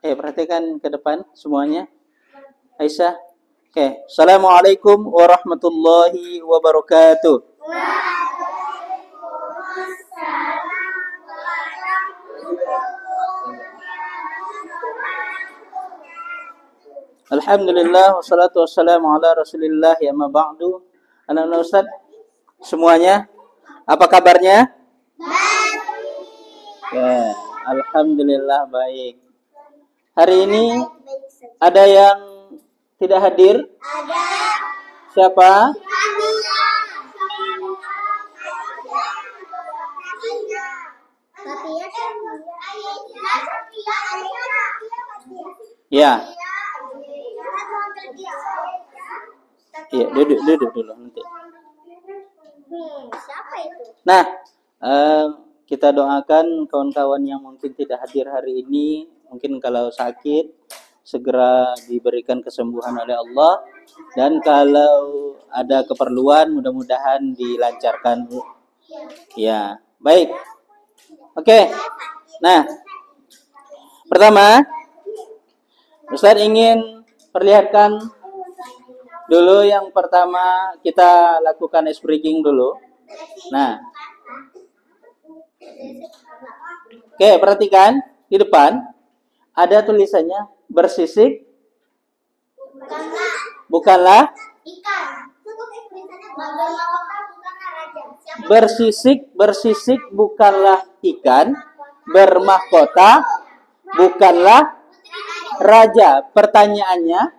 Perhatikan ke depan semuanya. Aisyah. Oke. Assalamualaikum warahmatullahi wabarakatuh. Alhamdulillah wassalatu wassalamu ala Rasulillah ya ma ba'du. Anak-anak Ustaz semuanya, apa kabarnya? Baik. Ya, alhamdulillah baik. Hari ini ada yang tidak hadir? Ada. Siapa? Ya. Iya, duduk dulu nanti. Siapa itu? Nah, kita doakan kawan-kawan yang mungkin tidak hadir hari ini, mungkin kalau sakit segera diberikan kesembuhan oleh Allah, dan kalau ada keperluan mudah-mudahan dilancarkan. Ya, baik. Oke. Nah, pertama Ustaz ingin perlihatkan dulu yang pertama, kita lakukan ice breaking dulu. Nah, oke, perhatikan di depan ada tulisannya bersisik bukanlah Ikan. bersisik bukanlah ikan, bermahkota bukanlah raja. Pertanyaannya,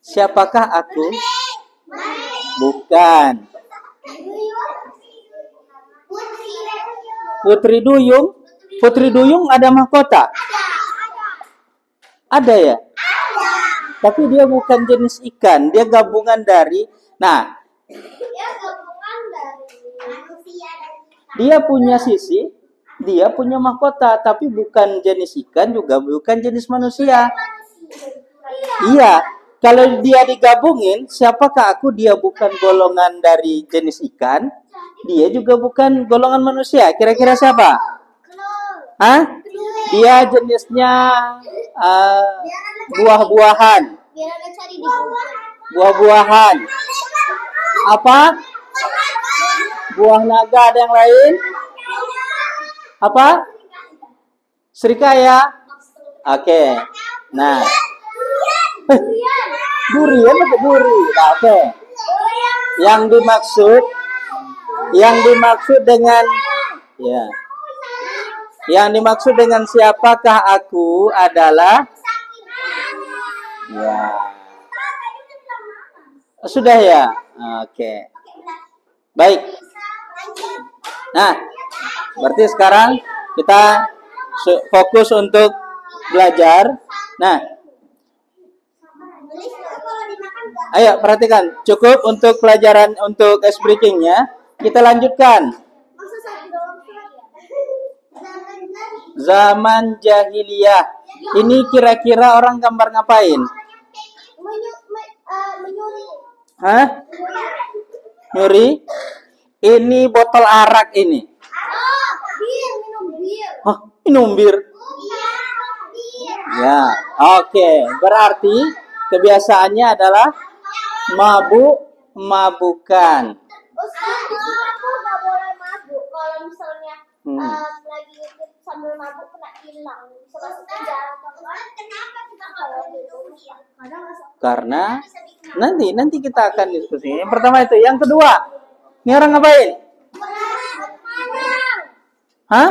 siapakah aku? Bukan. Putri Duyung. Putri Duyung ada mahkota? Ada ya? Tapi dia bukan jenis ikan. Dia gabungan dari... Nah, dia punya sisi, dia punya mahkota, tapi bukan jenis ikan, juga bukan jenis manusia. Iya, kalau dia digabungin, siapakah aku? Dia bukan golongan dari jenis ikan, dia juga bukan golongan manusia. Kira-kira siapa? Hah? Dia jenisnya buah-buahan. Buah-buahan. Apa? Buah naga. Ada yang lain? Apa? Serikaya. Oke. Nah. Durian atau duri? Oke. Yang dimaksud dengan Yang dimaksud dengan siapakah aku adalah sudah ya? Oke. Baik. Nah, berarti sekarang kita fokus untuk belajar. Nah, ayo perhatikan, cukup untuk pelajaran untuk ice breaking-nya. Kita lanjutkan. Zaman jahiliyah. Ini kira-kira orang gambar ngapain? Hah? Nyuri? Ini botol arak ini. Hah, minum bir. Ya, oke. Berarti kebiasaannya adalah mabukan. Aku nggak boleh mabuk kalau misalnya lagi sambil mabuk kena hilang. Masuk penjara. Kenapa kita kalau gitu? Karena nanti kita akan diskusi. Yang pertama itu, yang kedua, ini orang ngapain? Hah?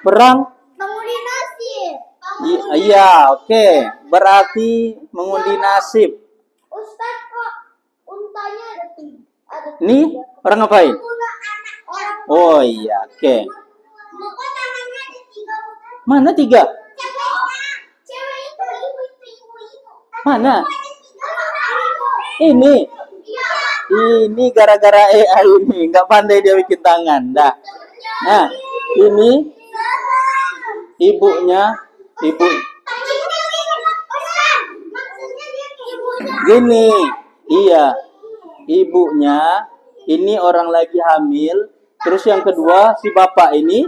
Perang? Mengundi nasib. Iya, oke. Berarti mengundi nasib. Ustaz, kok untanya ada tiga? Ini orang ngapain? Oh iya, oke. Mana tiga? Mana? Ini gara-gara AI ini nggak pandai dia bikin tangan, dah. Nah, ini ibunya, gini, iya, ibunya ini orang lagi hamil. Terus yang kedua si bapak ini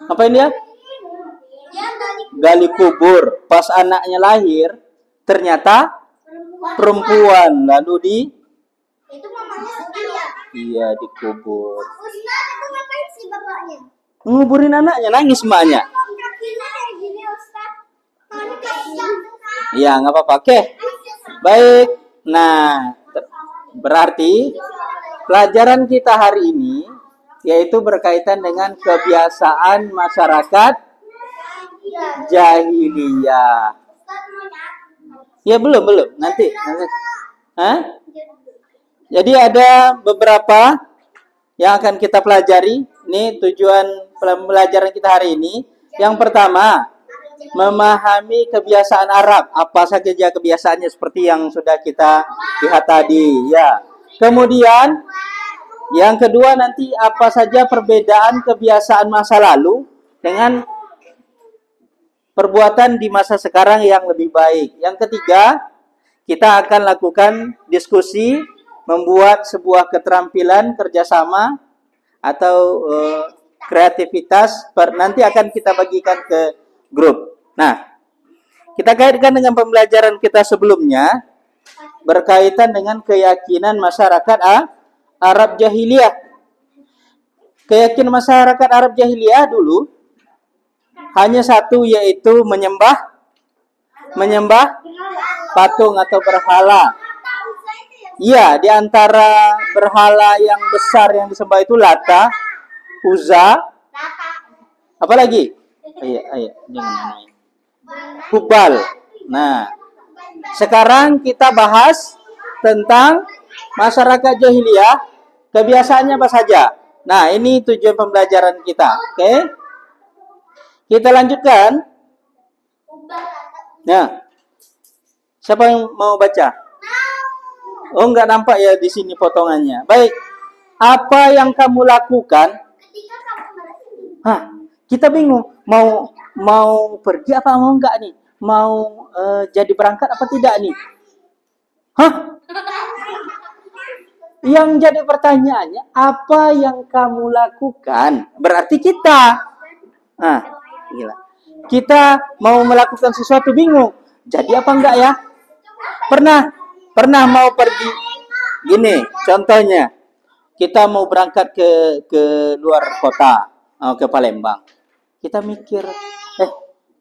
Ngapain dia? Gali kubur. Pas anaknya lahir, ternyata perempuan. Lalu Itu mamanya Ustaz ya? iya dikubur. Ustaz, itu ngapain sih bapaknya? Nguburin anaknya, nangis emaknya. Kakinya kayak gini Ustaz. Tangannya kayak gini. Iya, nggak apa-apa. Oke. Baik. Nah, berarti pelajaran kita hari ini yaitu berkaitan dengan kebiasaan masyarakat jahiliyah. Ya belum. Nanti. Hah? Jadi ada beberapa yang akan kita pelajari. Ini tujuan pelajaran kita hari ini. Yang pertama, memahami kebiasaan Arab. Apa saja kebiasaannya seperti yang sudah kita lihat tadi. Ya. Kemudian yang kedua nanti apa saja perbedaan kebiasaan masa lalu dengan perbuatan di masa sekarang yang lebih baik. Yang ketiga, kita akan lakukan diskusi membuat sebuah keterampilan kerjasama atau kreativitas. Nanti akan kita bagikan ke grup. Nah, kita kaitkan dengan pembelajaran kita sebelumnya berkaitan dengan keyakinan masyarakat Arab jahiliyah. Keyakinan masyarakat Arab jahiliyah dulu hanya satu, yaitu menyembah patung atau berhala. Iya, di antara berhala yang besar yang disembah itu Lata, Uzza, apa lagi? Ayo, jangan main. Hubal. Nah, sekarang kita bahas tentang masyarakat jahiliyah, kebiasaannya apa saja. Nah, ini tujuan pembelajaran kita. Oke? Kita lanjutkan. Nah, siapa yang mau baca? Oh, nggak nampak ya di sini potongannya. Baik. Apa yang kamu lakukan? Kita bingung. Mau pergi apa mau enggak nih? Mau jadi berangkat apa tidak nih? Yang jadi pertanyaannya, apa yang kamu lakukan? Berarti kita. Gila. Kita mau melakukan sesuatu bingung. Jadi apa enggak ya? Pernah mau pergi. Gini, contohnya. Kita mau berangkat ke luar kota, ke Palembang. Kita mikir,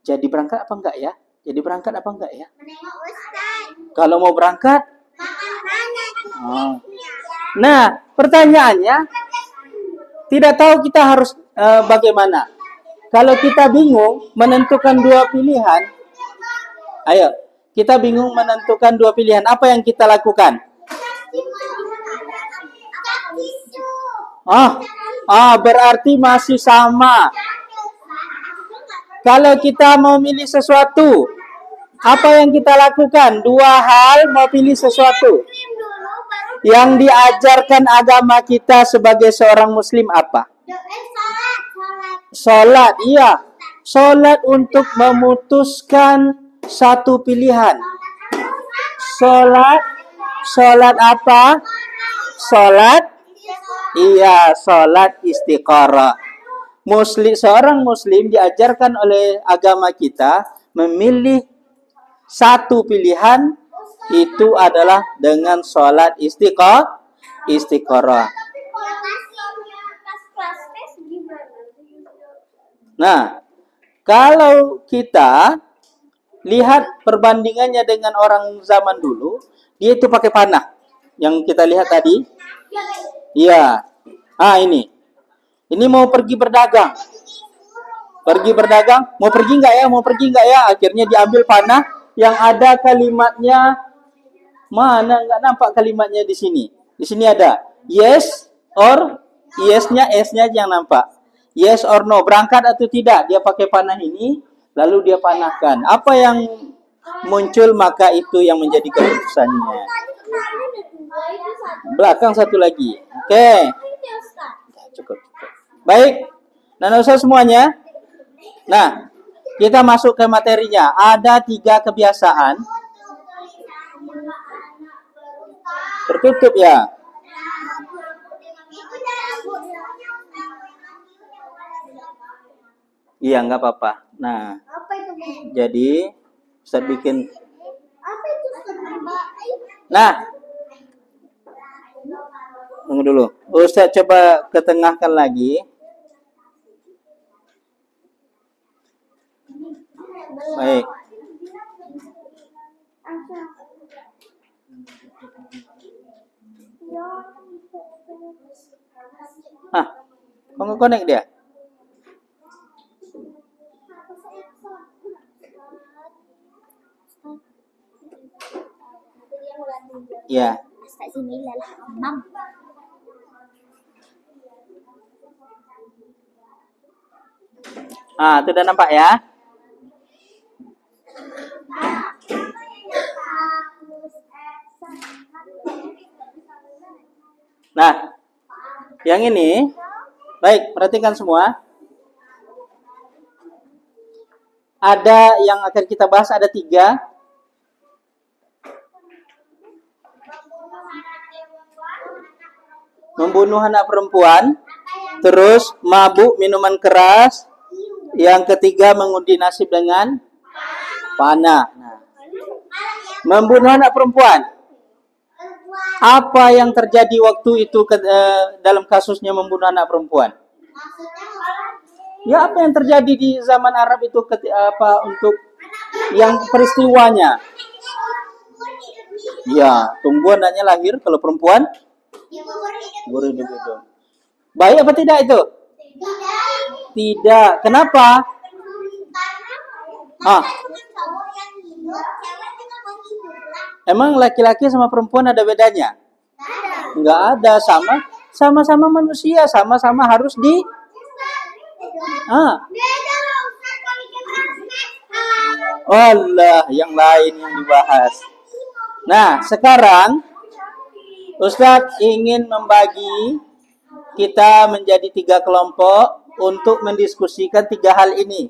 jadi berangkat apa enggak ya? Jadi berangkat apa enggak ya? Kalau mau berangkat, nah, pertanyaannya, tidak tahu kita harus bagaimana. Kalau kita bingung menentukan dua pilihan, ayo, kita bingung menentukan dua pilihan, apa yang kita lakukan? Berarti masih sama. Kalau kita mau milih sesuatu, apa yang kita lakukan? Dua hal mau pilih sesuatu. Yang diajarkan agama kita sebagai seorang muslim apa? Salat, iya. Salat untuk memutuskan satu pilihan. Salat apa? Salat, iya, salat istiqarah. Seorang muslim diajarkan oleh agama kita memilih satu pilihan, itu adalah dengan salat istiqarah. Nah, kalau kita lihat perbandingannya dengan orang zaman dulu, dia itu pakai panah. Yang kita lihat tadi. Iya. Ini. Ini mau pergi berdagang. Mau pergi nggak ya? Akhirnya diambil panah yang ada kalimatnya. Mana nggak nampak kalimatnya di sini. Di sini ada yes or S-nya yang nampak. Yes or no, berangkat atau tidak. Dia pakai panah ini, lalu dia panahkan. Apa yang muncul, maka itu yang menjadi keputusannya. Belakang satu lagi. Oke. Cukup. Baik. Nah, usah semuanya. Nah, kita masuk ke materinya. Ada 3 kebiasaan. Tertutup ya. Iya, nggak apa-apa. Nah, Apa itu, Bu? jadi Ustaz bikin. Apa itu, Mbak? Nah, tunggu dulu. Ustaz coba ketengahkan lagi. Baik. Ah, kok nggak connect dia? Ya. Ah, itu udah nampak ya? Nah, yang ini, baik, perhatikan semua. Ada yang akan kita bahas, ada 3. Membunuh anak perempuan, terus mabuk minuman keras, yang ketiga mengundi nasib dengan panah. Nah, membunuh anak perempuan. Apa yang terjadi waktu itu dalam kasusnya membunuh anak perempuan? Ya, apa yang terjadi di zaman Arab itu untuk yang peristiwanya? Ya, tunggu anaknya lahir, kalau perempuan gugur hidup. Baik apa tidak itu? Tidak. Kenapa? Emang laki-laki sama perempuan ada bedanya? Enggak ada, sama-sama manusia, sama-sama harus Allah, yang lain yang dibahas. Nah, sekarang Ustadz ingin membagi kita menjadi 3 kelompok untuk mendiskusikan 3 hal ini.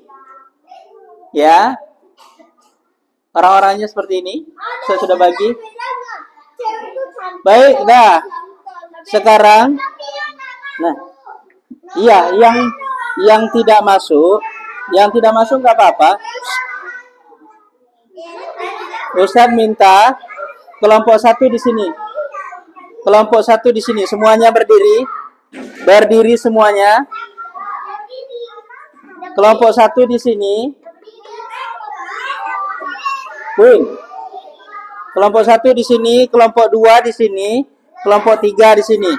Ya. Orang-orangnya seperti ini. Saya sudah bagi. Baik, nah. Sekarang nah. Iya, yang tidak masuk enggak apa-apa. Ustadz minta kelompok 1 di sini. Kelompok 1 di sini, semuanya berdiri. Berdiri semuanya. Kelompok 1 di sini. Kelompok 1 di sini, kelompok 2 di sini, kelompok 3 di sini.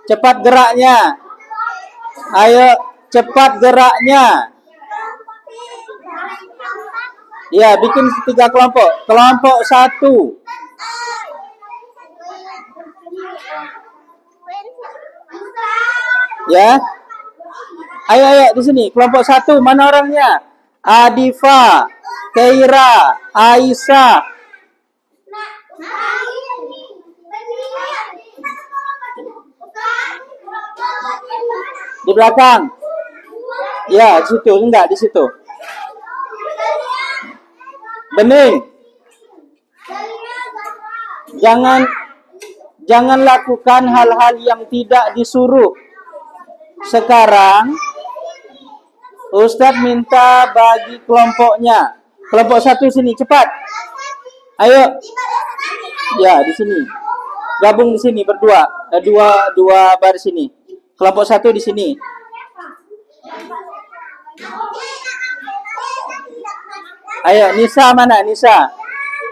Cepat geraknya. Ayo, cepat geraknya. Ya, bikin 3 kelompok. Kelompok 1. Ya. Ayo di sini. Kelompok 1, mana orangnya? Adifa, Keira, Aisyah. Di belakang. Ya, di situ, enggak di situ. Bening. Jangan lakukan hal-hal yang tidak disuruh. Sekarang Ustadz minta bagi kelompoknya. Kelompok 1 sini, cepat. Ayo. Ya, di sini. Gabung di sini berdua. Dua baris sini. Kelompok 1 di sini. Ayo, Nisa mana? Nisa.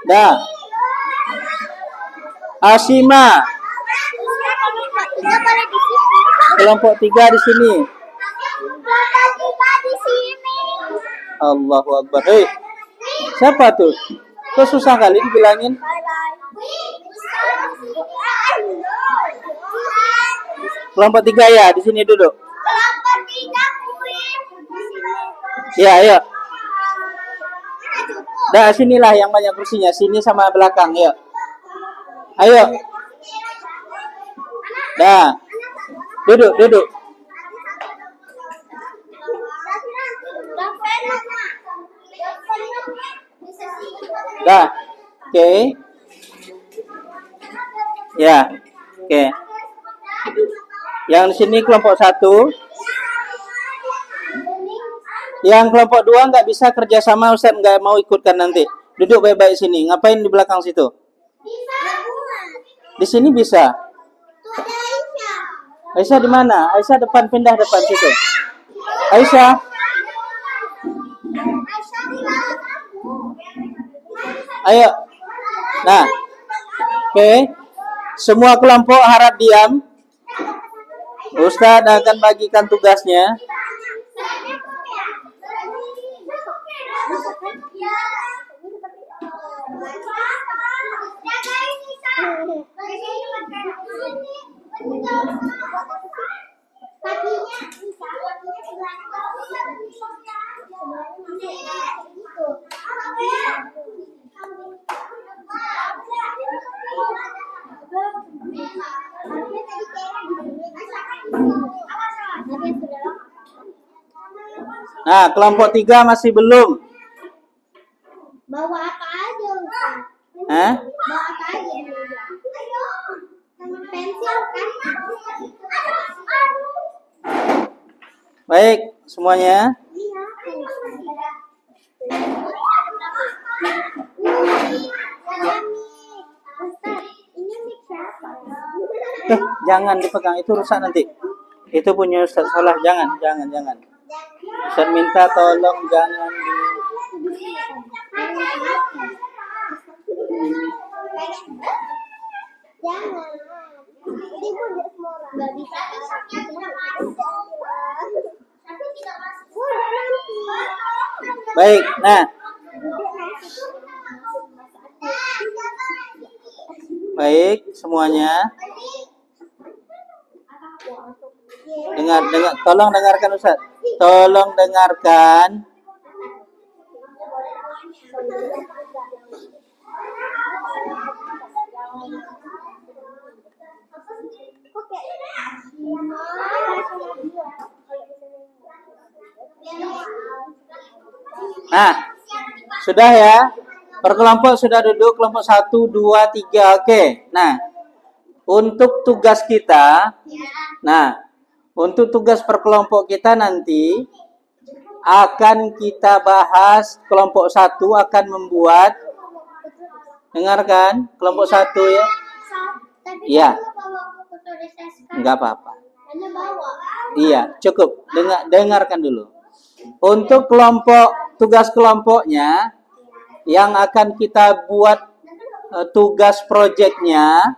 Dah. Asima. Kelompok 3 di sini. Allahu Akbar. Hei, siapa tuh? Kok susah kali dibilangin? Kelompok 3 ya, di sini duduk. Ya, ayo. Dah, sinilah yang banyak kursinya. Sini sama belakang, yuk. Ayo. Dah. Duduk. Dah. Oke. Ya. Oke. Yang di sini kelompok 1. Yang kelompok 2 nggak bisa kerjasama, Ustaz nggak mau ikutkan nanti. Duduk baik-baik sini. Ngapain di belakang situ? Di sini bisa. Aisyah di mana? Aisyah depan, pindah depan situ. Aisyah. Ayo. Nah. Oke. Semua kelompok harap diam. Ustaz akan bagikan tugasnya. Nah, kelompok 3 masih belum. Bawa apa aja, Ustaz? Hah? Bawa apa aja? Pensil kan? Baik, semuanya. Jangan dipegang, itu rusak nanti. Itu punya Ustaz salah, jangan. Ustaz minta tolong jangan Baik, nah. Baik, semuanya. Tolong dengarkan Ustaz. Tolong dengarkan. Nah, sudah ya. Perkelompok sudah duduk, kelompok 1, 2, 3. Oke. Nah, untuk tugas kita, untuk tugas perkelompok kita nanti akan kita bahas. Kelompok 1 akan membuat, dengarkan, kelompok 1 ya. Iya. Enggak apa-apa. Iya, cukup. Dengarkan dulu. Untuk tugas kelompoknya yang akan kita buat tugas proyeknya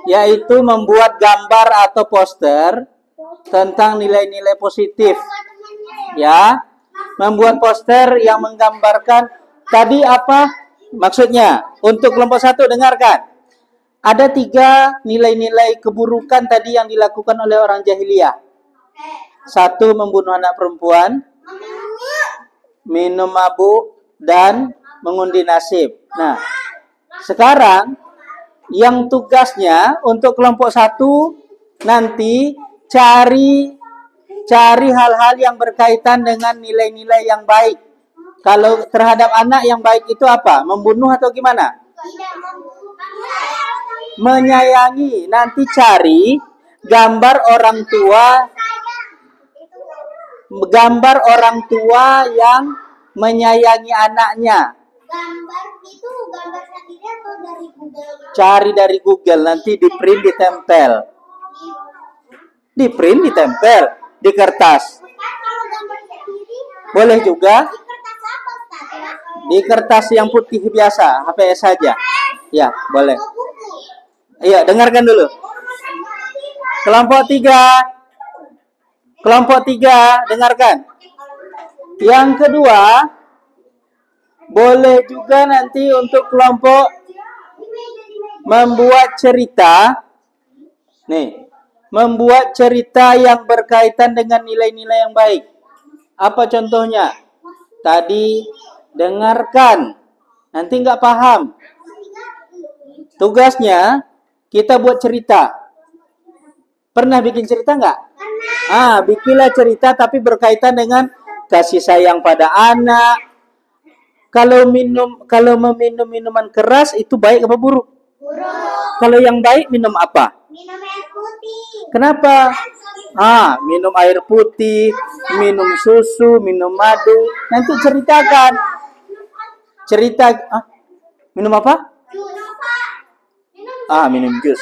yaitu membuat gambar atau poster tentang nilai-nilai positif. Ya, membuat poster yang menggambarkan tadi apa maksudnya. Untuk kelompok 1 dengarkan. Ada 3 nilai-nilai keburukan tadi yang dilakukan oleh orang jahiliyah. 1, membunuh anak perempuan, minum mabuk, dan mengundi nasib. Nah, sekarang yang tugasnya untuk kelompok 1 nanti cari hal-hal yang berkaitan dengan nilai-nilai yang baik. Kalau terhadap anak yang baik itu apa? Membunuh atau gimana? Menyayangi. Nanti cari gambar orang tua yang menyayangi anaknya. Gambar itu gambar sendiri atau dari Google? Cari dari Google, nanti di print ditempel. Di print ditempel di kertas. Kalau gambar sendiri Boleh juga di kertas apa, Ustaz? di kertas yang putih biasa, HPS saja. Ya, boleh. Iya, dengarkan dulu. Kelompok 3, dengarkan. Yang kedua, boleh juga nanti untuk kelompok membuat cerita. Nih, membuat cerita yang berkaitan dengan nilai-nilai yang baik. Apa contohnya? Tadi dengarkan. Nanti nggak paham. Tugasnya kita buat cerita. Pernah bikin cerita nggak? Bikinlah cerita tapi berkaitan dengan kasih sayang pada anak. Kalau meminum minuman keras itu baik apa buruk? Buruk. Kalau yang baik minum apa? Minum air putih. Kenapa? Minum air putih, minum susu, minum madu. Nanti ceritakan. Minum apa? Minum jus.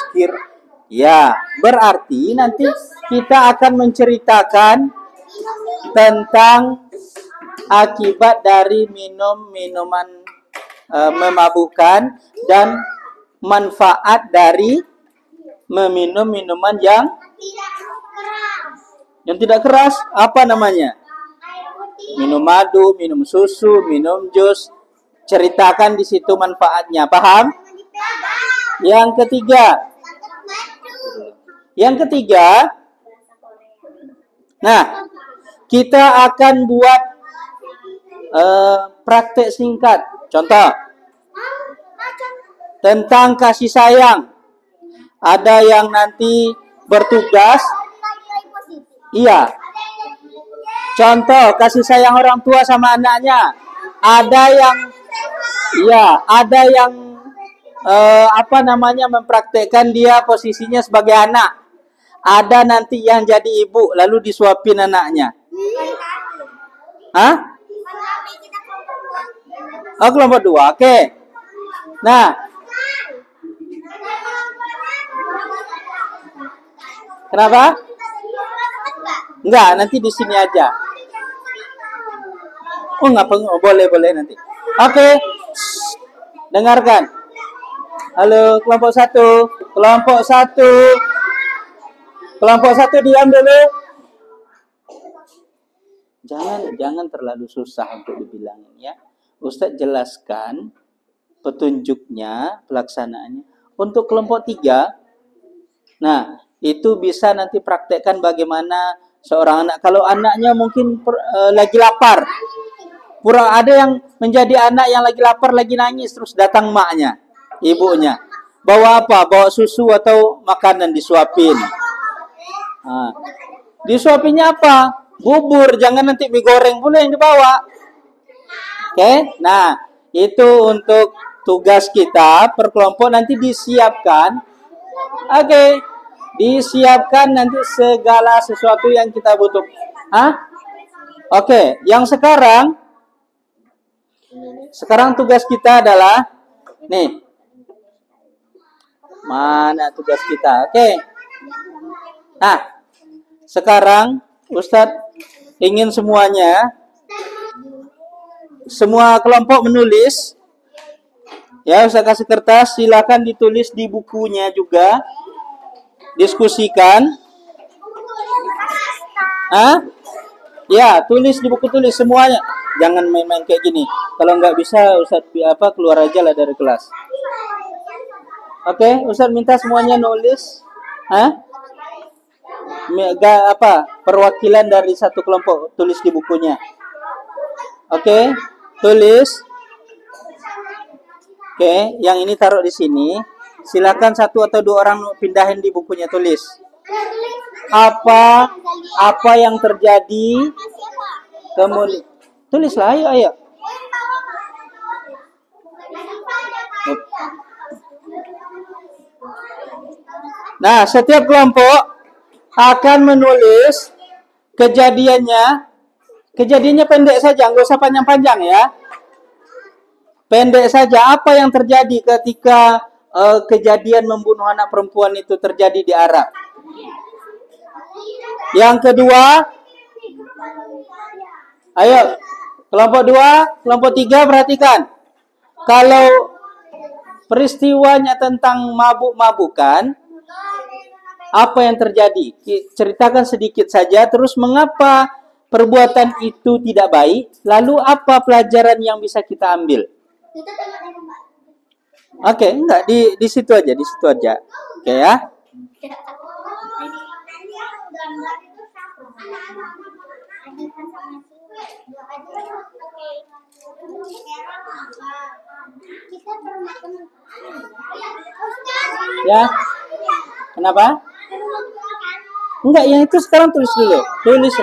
Ya, berarti nanti kita akan menceritakan tentang akibat dari minum minuman memabukkan dan manfaat dari meminum minuman yang tidak keras. Apa namanya? Minum madu, minum susu, minum jus. Ceritakan di situ manfaatnya. Paham? Yang ketiga, nah, kita akan buat praktek singkat. Contoh, tentang kasih sayang. Ada yang nanti bertugas. Iya. Contoh, kasih sayang orang tua sama anaknya. Ada yang mempraktekkan dia posisinya sebagai anak. Ada nanti yang jadi ibu lalu disuapin anaknya. Kelompok 2. Oke. Nah, kenapa? Enggak, nanti di sini aja. Boleh nanti. Oke. Dengarkan. Halo, kelompok 1. Kelompok 1 diam dulu. Jangan terlalu susah untuk dibilangin ya. Ustadz jelaskan petunjuknya, pelaksanaannya. Untuk kelompok 3, nah, itu bisa nanti praktekkan bagaimana seorang anak. Kalau anaknya mungkin lagi lapar. Ada yang menjadi anak yang lagi lapar, lagi nangis, terus datang maknya, ibunya. Bawa apa? Bawa susu atau makanan disuapin. Disuapinnya apa? Bubur, jangan nanti mie goreng pula yang dibawa. Oke? Nah, itu untuk tugas kita per kelompok nanti disiapkan. Oke. Disiapkan nanti segala sesuatu yang kita butuh. Oke, yang sekarang tugas kita adalah nih. Mana tugas kita? Oke. Nah, sekarang Ustadz ingin semua kelompok menulis. Ya, Ustadz kasih kertas, silakan ditulis di bukunya juga. Diskusikan. Ya, tulis di buku, tulis semuanya. Jangan main-main kayak gini. Kalau nggak bisa, Ustadz keluar aja lah dari kelas. Oke, Ustadz minta semuanya nulis. Perwakilan dari satu kelompok tulis di bukunya. Oke, tulis. Oke, yang ini taruh di sini. Silakan 1 atau 2 orang pindahin di bukunya, tulis. Apa yang terjadi? Kemudian tulislah, ayo. Nah, setiap kelompok akan menulis kejadiannya. Kejadiannya pendek saja, nggak usah panjang-panjang ya. Pendek saja apa yang terjadi ketika kejadian membunuh anak perempuan itu terjadi di Arab. Yang kedua, ayo, kelompok 2, kelompok 3 perhatikan. Kalau peristiwanya tentang mabuk-mabukan, apa yang terjadi? Ceritakan sedikit saja, terus mengapa perbuatan itu tidak baik, lalu apa pelajaran yang bisa kita ambil? Oke, enggak, di situ aja. Oke ya. Ya. Kenapa? Enggak, yang itu sekarang tulis dulu. Tulis.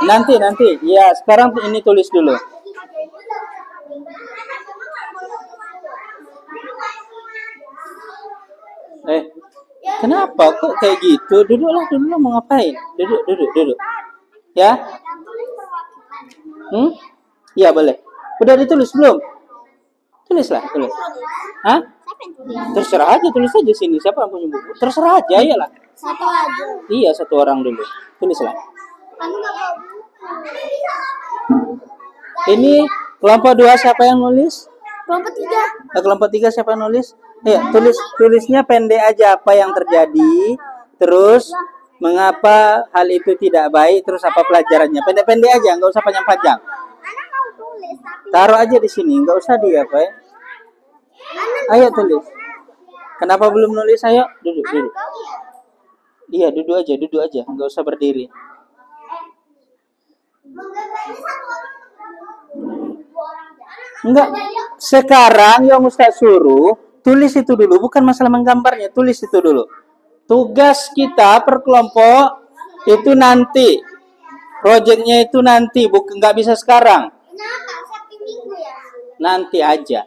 Nanti. Ya, sekarang ini tulis dulu. Kenapa kok kayak gitu? Duduklah, mau ngapain? Duduk. Ya? Iya boleh. Udah ditulis belum? Tulislah. Hah? Terserah aja, tulis aja sini. Siapa yang punya buku? Terserah aja, iyalah. Satu aja. Iya, satu orang dulu. Tulislah. Ini kelompok 2 siapa yang nulis? Kelompok 3. Kelompok 3 siapa yang nulis? Ya, tulisnya pendek aja apa yang terjadi, terus mengapa hal itu tidak baik, terus apa pelajarannya. Pendek-pendek aja, nggak usah panjang-panjang. Taruh aja di sini, nggak usah di apa ya. Ayo tulis. Kenapa belum nulis? Ayo, duduk. Iya, duduk aja, nggak usah berdiri. Enggak. Sekarang yang Ustaz suruh tulis itu dulu, bukan masalah menggambarnya, tulis itu dulu. Tugas kita per kelompok itu nanti, proyeknya itu nanti, bukan nggak bisa sekarang. Nanti aja.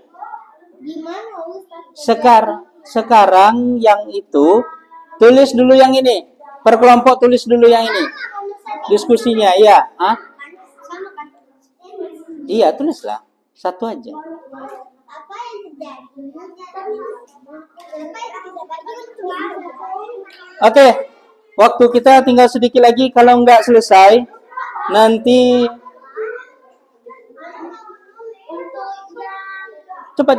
Sekarang yang itu tulis dulu yang ini, per kelompok tulis dulu yang ini. Diskusinya, ya. Iya, tulislah satu aja. Oke, waktu kita tinggal sedikit lagi. Kalau nggak selesai, nanti cepat.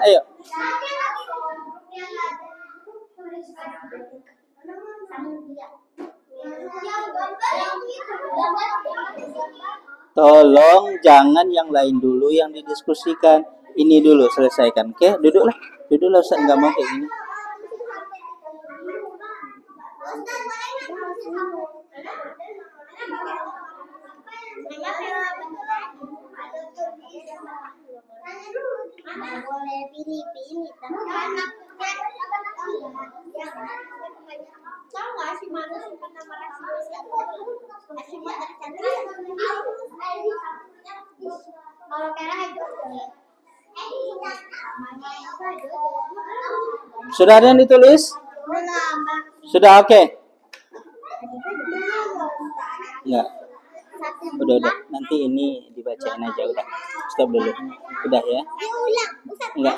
Ayo. Tolong jangan yang lain dulu yang didiskusikan. Ini dulu selesaikan. Oke, duduklah Ustaz, nggak mau kayak gini. Sudah ada yang ditulis? Sudah, oke. Enggak. Udah. Nanti ini dibacain aja, udah. Stop dulu. Udah ya. Enggak.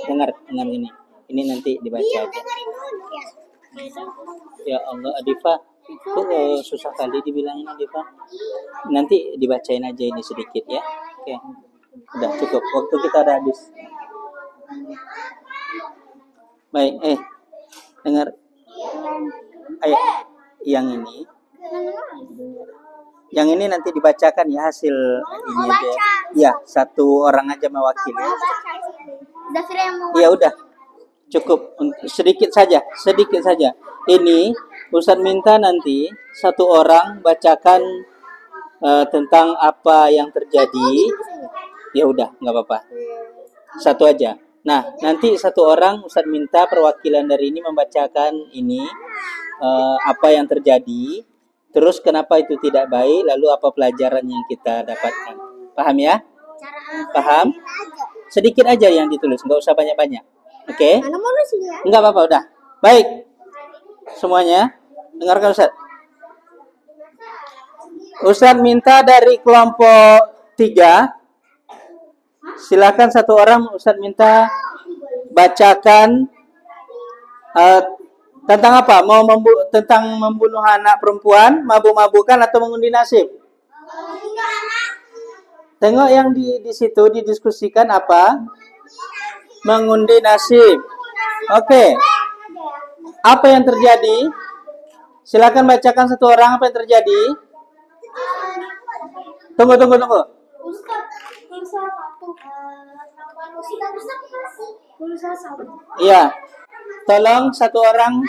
Dengar ini. Ini nanti dibaca aja. Ya Allah, Adifa. Tuh susah kali dibilangin Adifa. Nanti dibacain aja ini sedikit ya. Oke. Udah cukup. Waktu kita udah habis. Baik, dengar. Ayo, yang ini nanti dibacakan ya hasil ini aja. Ya, satu orang aja mewakili. Ya udah, cukup. Sedikit saja. Ini Ustaz minta nanti satu orang bacakan tentang apa yang terjadi. Ya udah, nggak apa-apa. Satu aja. Nah, nanti satu orang Ustaz minta perwakilan dari ini membacakan ini apa yang terjadi, terus kenapa itu tidak baik, lalu apa pelajaran yang kita dapatkan. Paham ya? Paham? Sedikit aja yang ditulis, nggak usah banyak-banyak. Oke? Nggak apa-apa, udah. Baik. Semuanya, dengarkan Ustaz. Ustaz minta dari kelompok 3. Silakan satu orang Ustaz minta bacakan tentang apa? Tentang membunuh anak perempuan, mabuk-mabukan atau mengundi nasib? Tengok yang di situ didiskusikan apa? Mengundi nasib. Oke. Apa yang terjadi? Silakan bacakan satu orang apa yang terjadi. Tunggu. Iya. Tolong satu orang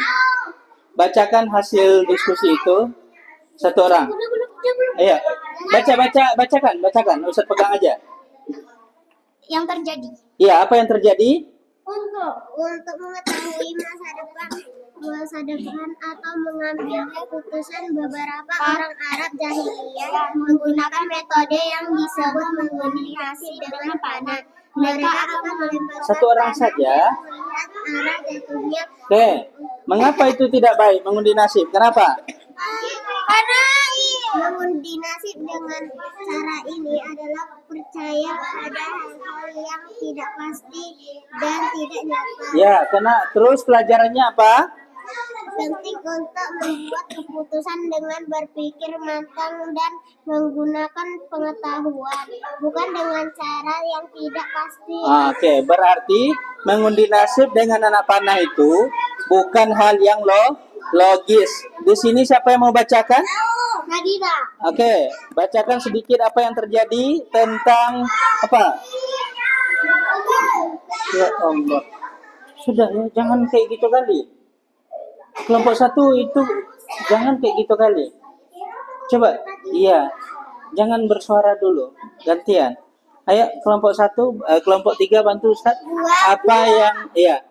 bacakan hasil diskusi itu. Satu orang. Ayo. Bacakan. Ustaz pegang aja. Yang terjadi. Iya, apa yang terjadi? Untuk mengetahui masa depan atau mengambil keputusan, beberapa orang Arab jahiliyah menggunakan metode yang disebut mengundi nasib dengan panah. mereka akan melemparkan Satu orang panah saja. dan melihat arah jatuhnya. Oke, mengapa itu tidak baik mengundi nasib? Kenapa? Karena mengundi nasib dengan cara ini adalah percaya pada hal-hal yang tidak pasti dan tidak nyata. Ya, karena terus pelajarannya apa? Penting untuk membuat keputusan dengan berpikir matang dan menggunakan pengetahuan, bukan dengan cara yang tidak pasti. Oke, berarti mengundi nasib dengan anak panah itu bukan hal yang logis. Di sini siapa yang mau bacakan? Nadira. Oke, bacakan sedikit apa yang terjadi tentang apa? Ya Allah. Sudah ya, jangan kayak gitu kali. Kelompok 1 itu jangan kayak gitu kali. Coba, iya. Jangan bersuara dulu. Gantian. Ayo kelompok 1, kelompok 3 bantu Ustaz. Apa yang iya.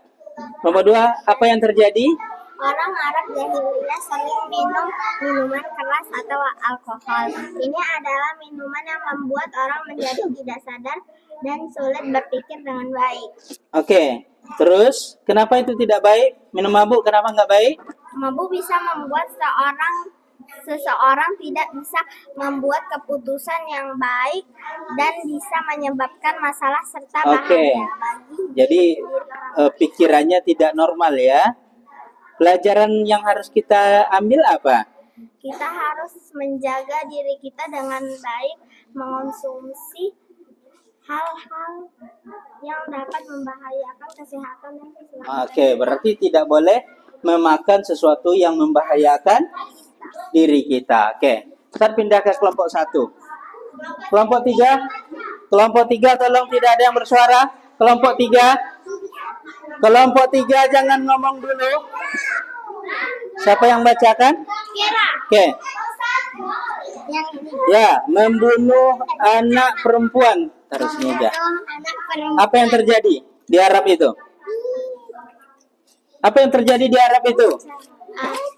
Kelompok 2, apa yang terjadi? Orang Arab jahiliyah sering minum minuman keras atau alkohol. Ini adalah minuman yang membuat orang menjadi tidak sadar dan sulit berpikir dengan baik. Oke. Terus, kenapa itu tidak baik? Minum mabuk kenapa nggak baik? Mabuk bisa membuat seseorang tidak bisa membuat keputusan yang baik dan bisa menyebabkan masalah serta bahaya bagi Jadi pikirannya tidak normal ya. Pelajaran yang harus kita ambil apa? kita harus menjaga diri kita dengan baik, mengonsumsi hal-hal yang dapat membahayakan kesehatan dan keselamatan. Oke, berarti tidak boleh memakan sesuatu yang membahayakan diri kita. Oke, kita pindah ke kelompok 1. Kelompok 3. Kelompok 3 tolong tidak ada yang bersuara. Kelompok 3. Kelompok 3 jangan ngomong dulu. Siapa yang bacakan? Oke. Yang ini. Ya, membunuh anak perempuan. Taruh sini aja. Anak perempuan. Apa yang terjadi di Arab itu? Apa yang terjadi di Arab itu?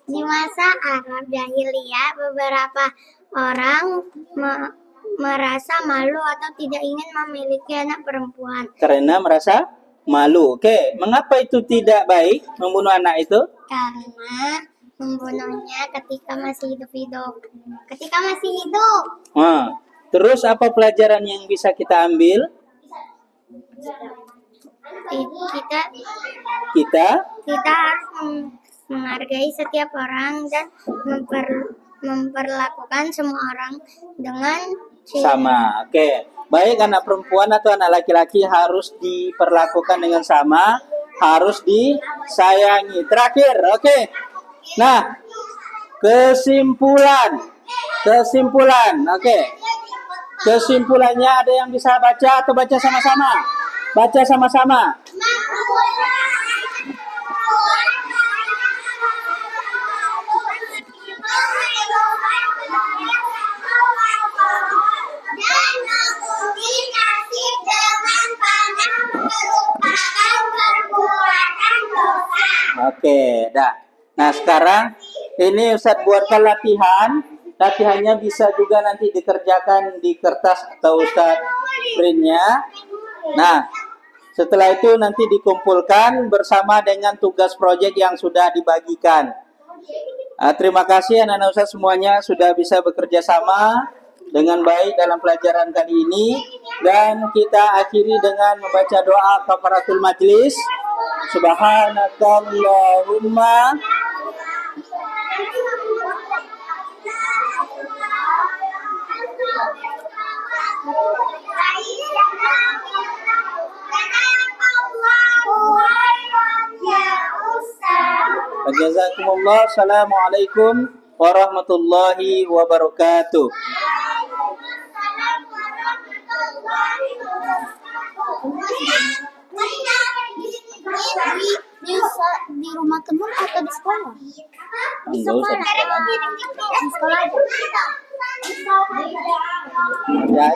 Di masa Arab jahiliyah, beberapa orang merasa malu atau tidak ingin memiliki anak perempuan. Karena merasa malu. Oke, mengapa itu tidak baik membunuh anak itu? Karena membunuhnya ketika masih hidup. Ketika masih hidup. Nah, terus apa pelajaran yang bisa kita ambil? Kita harus menghargai setiap orang dan memperlakukan semua orang dengan sama. Oke, baik anak perempuan atau anak laki-laki harus diperlakukan dengan sama, harus disayangi. Terakhir, oke. Nah, kesimpulan, oke. Kesimpulannya ada yang bisa baca atau baca sama-sama? Baca sama-sama. Oke, dah. Nah, sekarang ini Ustadz buatkan latihan. Latihannya bisa juga nanti dikerjakan di kertas atau Ustadz printnya. Nah, setelah itu nanti dikumpulkan bersama dengan tugas proyek yang sudah dibagikan. Terima kasih anak-anak Ustadz semuanya sudah bisa bekerja sama dengan baik dalam pelajaran kali ini. Dan kita akhiri dengan membaca doa kafaratul majlis. Subhanakallahumma Jazakumullah. Assalamualaikum warahmatullahi wabarakatuh. Di rumah teman atau di sekolah? Di sekolah. Di sekolah. Ya.